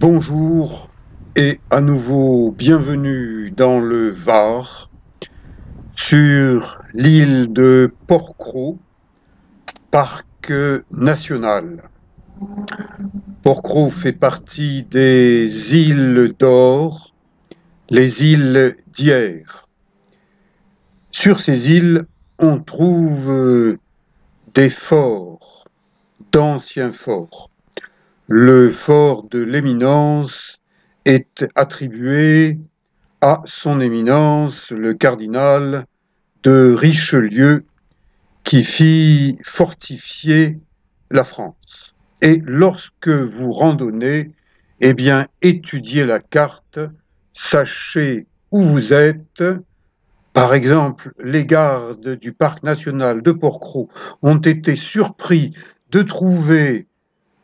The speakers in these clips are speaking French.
Bonjour et à nouveau bienvenue dans le Var, sur l'île de Porquerolles, parc national. Porquerolles fait partie des îles d'Or, les îles d'Hyères. Sur ces îles, on trouve des forts, d'anciens forts. Le fort de l'Éminence est attribué à son éminence le cardinal de Richelieu qui fit fortifier la France. Et lorsque vous randonnez, eh bien, étudiez la carte, sachez où vous êtes. Par exemple, les gardes du parc national de Porquerolles ont été surpris de trouver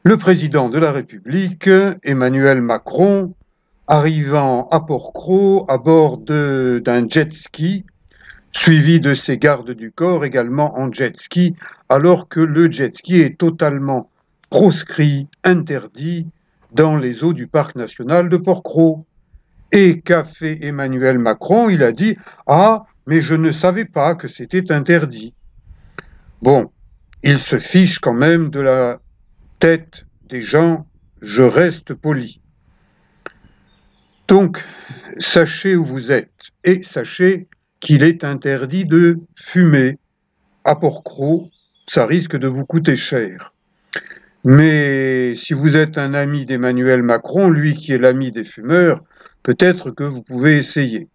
le président de la République, Emmanuel Macron, arrivant à Porquerolles à bord d'un jet ski, suivi de ses gardes du corps également en jet ski, alors que le jet ski est totalement proscrit, interdit dans les eaux du parc national de Porquerolles. Et qu'a fait Emmanuel Macron? Il a dit: Ah, mais je ne savais pas que c'était interdit. Bon, il se fiche quand même de la tête des gens, je reste poli. Donc, sachez où vous êtes et sachez qu'il est interdit de fumer à Porquerolles, ça risque de vous coûter cher. Mais si vous êtes un ami d'Emmanuel Macron, lui qui est l'ami des fumeurs, peut-être que vous pouvez essayer.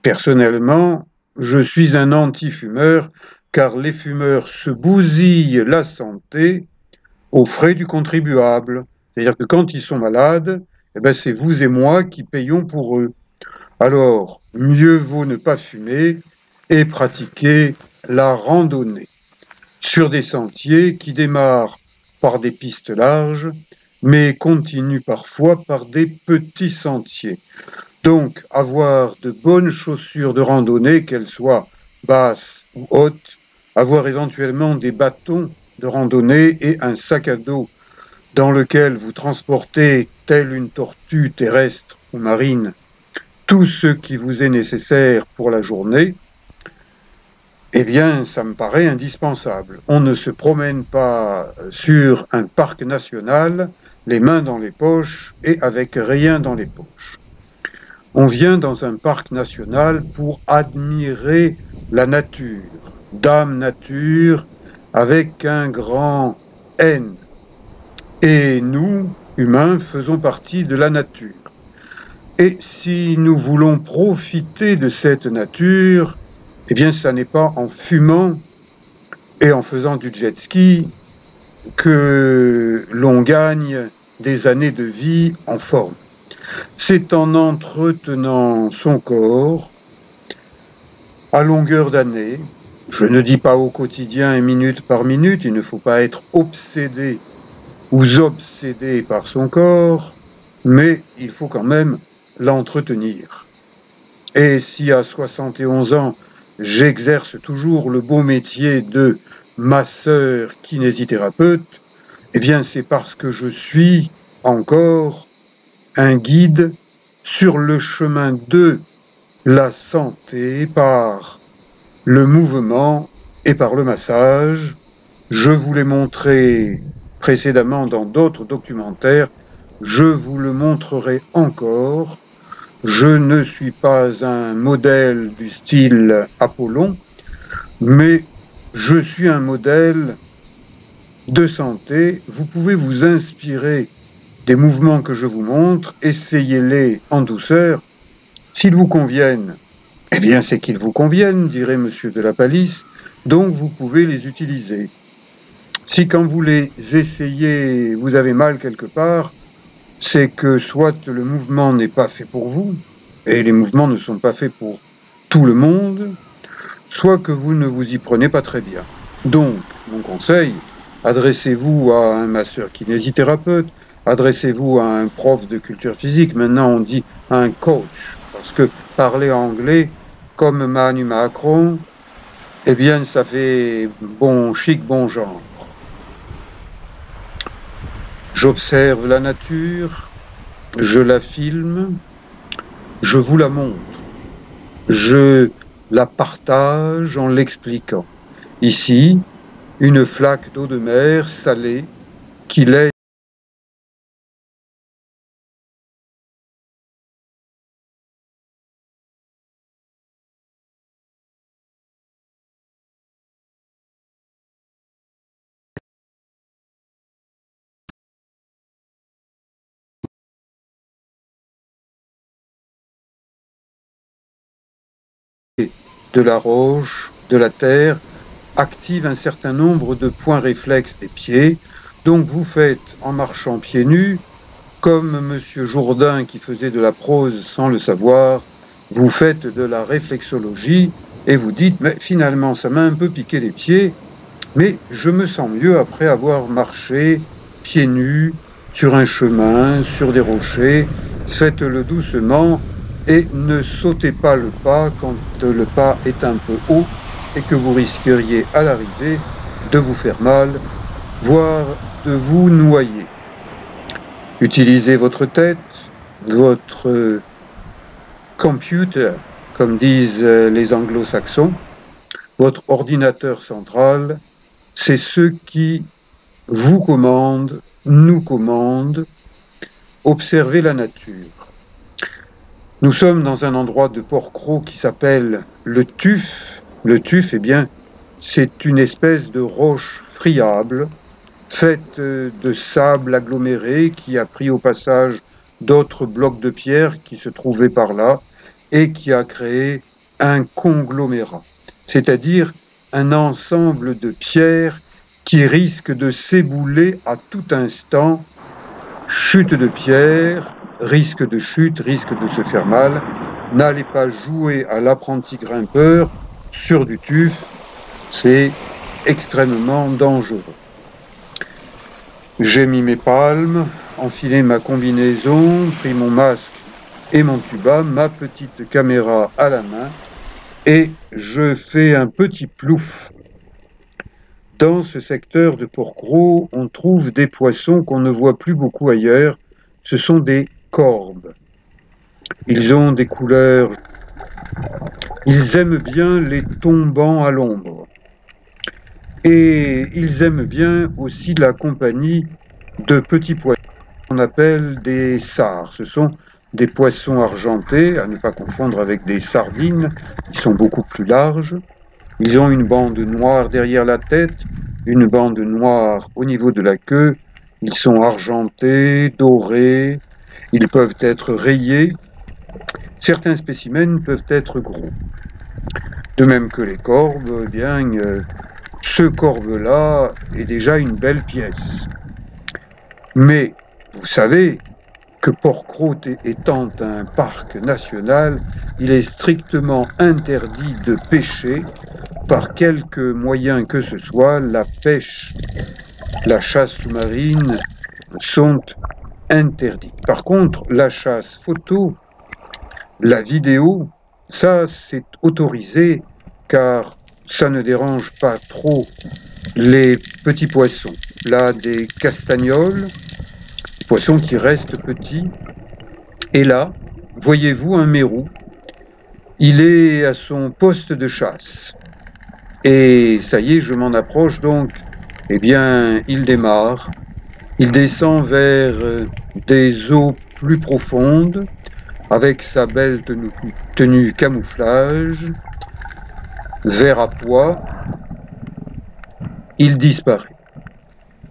Personnellement, je suis un anti-fumeur car les fumeurs se bousillent la santé aux frais du contribuable. C'est-à-dire que quand ils sont malades, eh ben c'est vous et moi qui payons pour eux. Alors, mieux vaut ne pas fumer et pratiquer la randonnée sur des sentiers qui démarrent par des pistes larges, mais continuent parfois par des petits sentiers. Donc, avoir de bonnes chaussures de randonnée, qu'elles soient basses ou hautes, avoir éventuellement des bâtons de randonnée et un sac à dos dans lequel vous transportez, telle une tortue terrestre ou marine, tout ce qui vous est nécessaire pour la journée, eh bien, ça me paraît indispensable. On ne se promène pas sur un parc national, les mains dans les poches et avec rien dans les poches. On vient dans un parc national pour admirer la nature, Dame Nature, avec un grand N. Et nous, humains, faisons partie de la nature. Et si nous voulons profiter de cette nature, eh bien, ça n'est pas en fumant et en faisant du jet ski que l'on gagne des années de vie en forme. C'est en entretenant son corps à longueur d'année. Je ne dis pas au quotidien et minute par minute, il ne faut pas être obsédé ou obsédé par son corps, mais il faut quand même l'entretenir. Et si à 71 ans, j'exerce toujours le beau métier de masseur kinésithérapeute, eh bien c'est parce que je suis encore un guide sur le chemin de la santé par le mouvement et par le massage. Je vous l'ai montré précédemment dans d'autres documentaires, je vous le montrerai encore. Je ne suis pas un modèle du style Apollon, mais je suis un modèle de santé. Vous pouvez vous inspirer des mouvements que je vous montre, essayez-les en douceur. S'ils vous conviennent, eh bien c'est qu'ils vous conviennent, dirait Monsieur de la Palisse, donc vous pouvez les utiliser. Si quand vous les essayez, vous avez mal quelque part, c'est que soit le mouvement n'est pas fait pour vous, et les mouvements ne sont pas faits pour tout le monde, soit que vous ne vous y prenez pas très bien. Donc, mon conseil, adressez-vous à un masseur kinésithérapeute, adressez-vous à un prof de culture physique, maintenant on dit un coach, parce que parler anglais, comme Manu Macron, eh bien ça fait bon chic, bon genre. J'observe la nature, je la filme, je vous la montre, je la partage en l'expliquant. Ici, une flaque d'eau de mer salée qui laisse de la roche, de la terre, active un certain nombre de points réflexes des pieds. Donc vous faites, en marchant pieds nus, comme M. Jourdain qui faisait de la prose sans le savoir, vous faites de la réflexologie et vous dites, mais finalement ça m'a un peu piqué les pieds, mais je me sens mieux après avoir marché pieds nus sur un chemin, sur des rochers. Faites-le doucement et ne sautez pas le pas quand le pas est un peu haut et que vous risqueriez à l'arrivée de vous faire mal, voire de vous noyer. Utilisez votre tête, votre computer, comme disent les anglo-saxons, votre ordinateur central, c'est ce qui vous commande, nous commande. Observez la nature. Nous sommes dans un endroit de Port-Cros qui s'appelle le Tuf. Le Tuf, eh bien, c'est une espèce de roche friable faite de sable aggloméré qui a pris au passage d'autres blocs de pierre qui se trouvaient par là et qui a créé un conglomérat, c'est-à-dire un ensemble de pierres qui risque de s'ébouler à tout instant. Chute de pierre, risque de chute, risque de se faire mal. N'allez pas jouer à l'apprenti grimpeur sur du tuf, c'est extrêmement dangereux. J'ai mis mes palmes, enfilé ma combinaison, pris mon masque et mon tuba, ma petite caméra à la main, et je fais un petit plouf. Dans ce secteur de Port-Cros, on trouve des poissons qu'on ne voit plus beaucoup ailleurs. Ce sont des corbes. Ils ont des couleurs. Ils aiment bien les tombants à l'ombre. Et ils aiment bien aussi la compagnie de petits poissons qu'on appelle des sards. Ce sont des poissons argentés, à ne pas confondre avec des sardines, qui sont beaucoup plus larges. Ils ont une bande noire derrière la tête, une bande noire au niveau de la queue. Ils sont argentés, dorés, ils peuvent être rayés. Certains spécimens peuvent être gros. De même que les corbes, eh bien, ce corbe-là est déjà une belle pièce. Mais vous savez que Port-Cros étant un parc national, il est strictement interdit de pêcher par quelque moyen que ce soit. La pêche, la chasse sous-marine sont interdites. Par contre, la chasse photo, la vidéo, ça c'est autorisé car ça ne dérange pas trop les petits poissons. Là, des castagnols, poissons qui restent petits. Et là, voyez-vous un mérou. Il est à son poste de chasse. Et ça y est, je m'en approche donc. Eh bien, il démarre. Il descend vers des eaux plus profondes avec sa belle tenue camouflage, vert à pois. Il disparaît.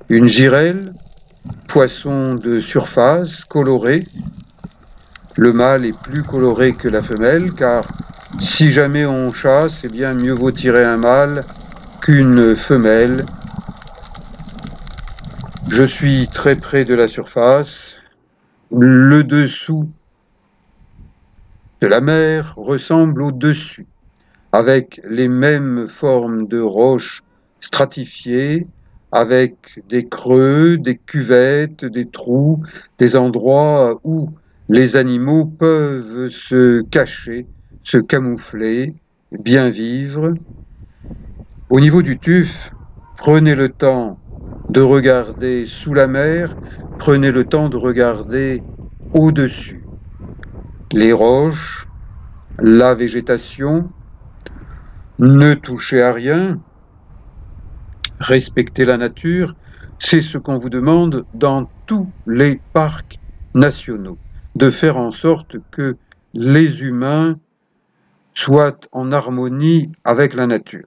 Une girelle, poisson de surface, coloré. Le mâle est plus coloré que la femelle, car si jamais on chasse, eh bien mieux vaut tirer un mâle qu'une femelle. Je suis très près de la surface. Le dessous de la mer ressemble au dessus, avec les mêmes formes de roches stratifiées, avec des creux, des cuvettes, des trous, des endroits où les animaux peuvent se cacher, se camoufler, bien vivre. Au niveau du tuf, prenez le temps de regarder sous la mer, prenez le temps de regarder au-dessus. Les roches, la végétation, ne touchez à rien, respectez la nature, c'est ce qu'on vous demande dans tous les parcs nationaux, de faire en sorte que les humains soient en harmonie avec la nature.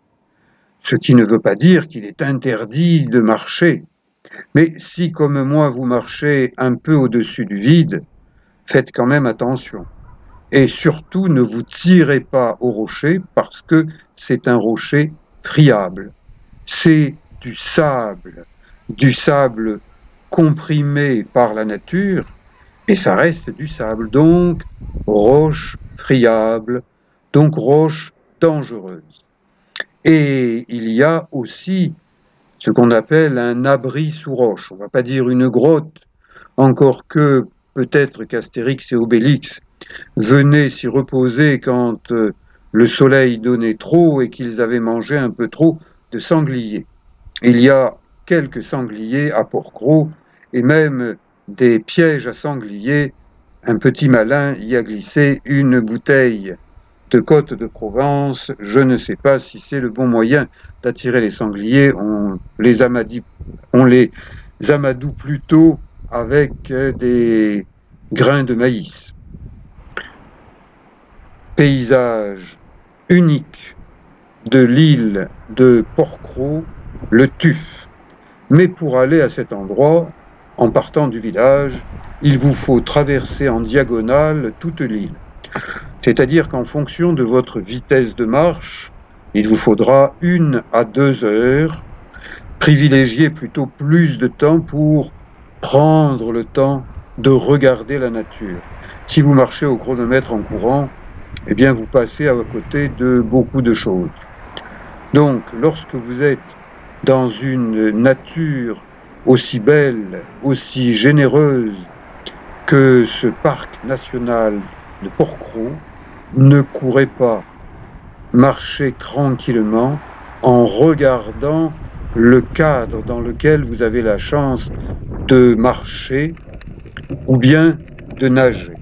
Ce qui ne veut pas dire qu'il est interdit de marcher. Mais si, comme moi, vous marchez un peu au-dessus du vide, faites quand même attention. Et surtout, ne vous tirez pas au rocher parce que c'est un rocher friable. C'est du sable comprimé par la nature, et ça reste du sable. Donc, roche friable, donc roche dangereuse. Et il y a aussi ce qu'on appelle un abri sous roche. On ne va pas dire une grotte, encore que peut-être qu'Astérix et Obélix venaient s'y reposer quand le soleil donnait trop et qu'ils avaient mangé un peu trop de sangliers. Il y a quelques sangliers à Port-Cros et même des pièges à sangliers. Un petit malin y a glissé une bouteille de Côte de Provence. Je ne sais pas si c'est le bon moyen d'attirer les sangliers. On les amadoue plutôt avec des grains de maïs. Paysage unique de l'île de Port-Cros, le Tuf. Mais pour aller à cet endroit, en partant du village, il vous faut traverser en diagonale toute l'île. C'est-à-dire qu'en fonction de votre vitesse de marche, il vous faudra 1 à 2 heures. Privilégiez plutôt plus de temps pour prendre le temps de regarder la nature. Si vous marchez au chronomètre en courant, eh bien vous passez à côté de beaucoup de choses. Donc, lorsque vous êtes dans une nature aussi belle, aussi généreuse que ce parc national de Port-Cros, ne courez pas, marchez tranquillement en regardant le cadre dans lequel vous avez la chance de marcher ou bien de nager.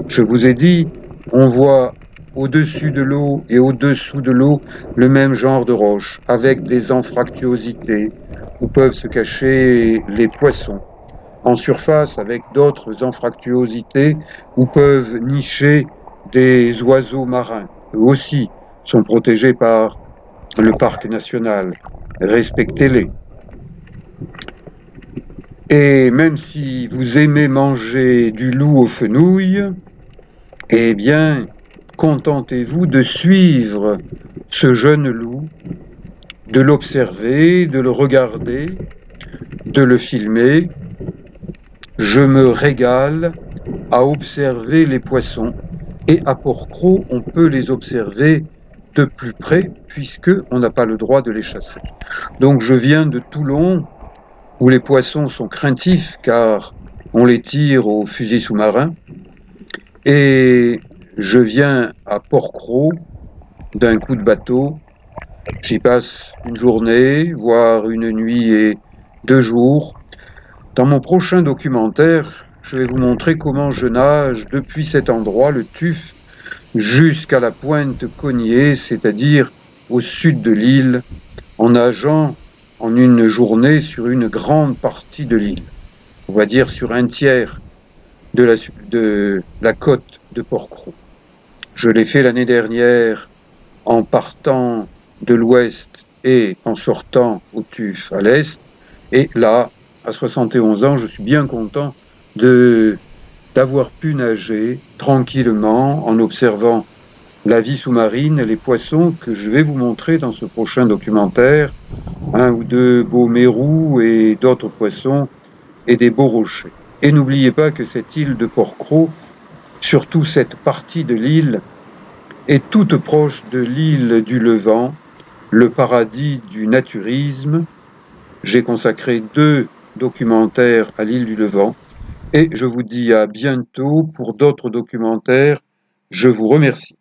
Je vous ai dit, on voit au-dessus de l'eau et au-dessous de l'eau le même genre de roches, avec des anfractuosités où peuvent se cacher les poissons. En surface, avec d'autres anfractuosités où peuvent nicher des oiseaux marins. Eux aussi sont protégés par le parc national. Respectez-les. Et même si vous aimez manger du loup aux fenouilles, eh bien, contentez-vous de suivre ce jeune loup, de l'observer, de le regarder, de le filmer. Je me régale à observer les poissons. Et à Port-Cros, on peut les observer de plus près, puisqu'on n'a pas le droit de les chasser. Donc je viens de Toulon, où les poissons sont craintifs, car on les tire au fusil sous-marin. Et je viens à Port-Cros d'un coup de bateau. J'y passe une journée, voire une nuit et 2 jours. Dans mon prochain documentaire, je vais vous montrer comment je nage depuis cet endroit, le Tuf, jusqu'à la pointe Cognée, c'est-à-dire au sud de l'île, en nageant en une journée sur une grande partie de l'île. On va dire sur un tiers de la côte de Port-Cros. Je l'ai fait l'année dernière en partant de l'ouest et en sortant au Tuf à l'est. Et là, à 71 ans, je suis bien content d'avoir pu nager tranquillement en observant la vie sous-marine, les poissons que je vais vous montrer dans ce prochain documentaire, 1 ou 2 beaux mérous et d'autres poissons et des beaux rochers. Et n'oubliez pas que cette île de Port-Cros, surtout cette partie de l'île, est toute proche de l'île du Levant, le paradis du naturisme. J'ai consacré 2 documentaires à l'île du Levant et je vous dis à bientôt pour d'autres documentaires. Je vous remercie.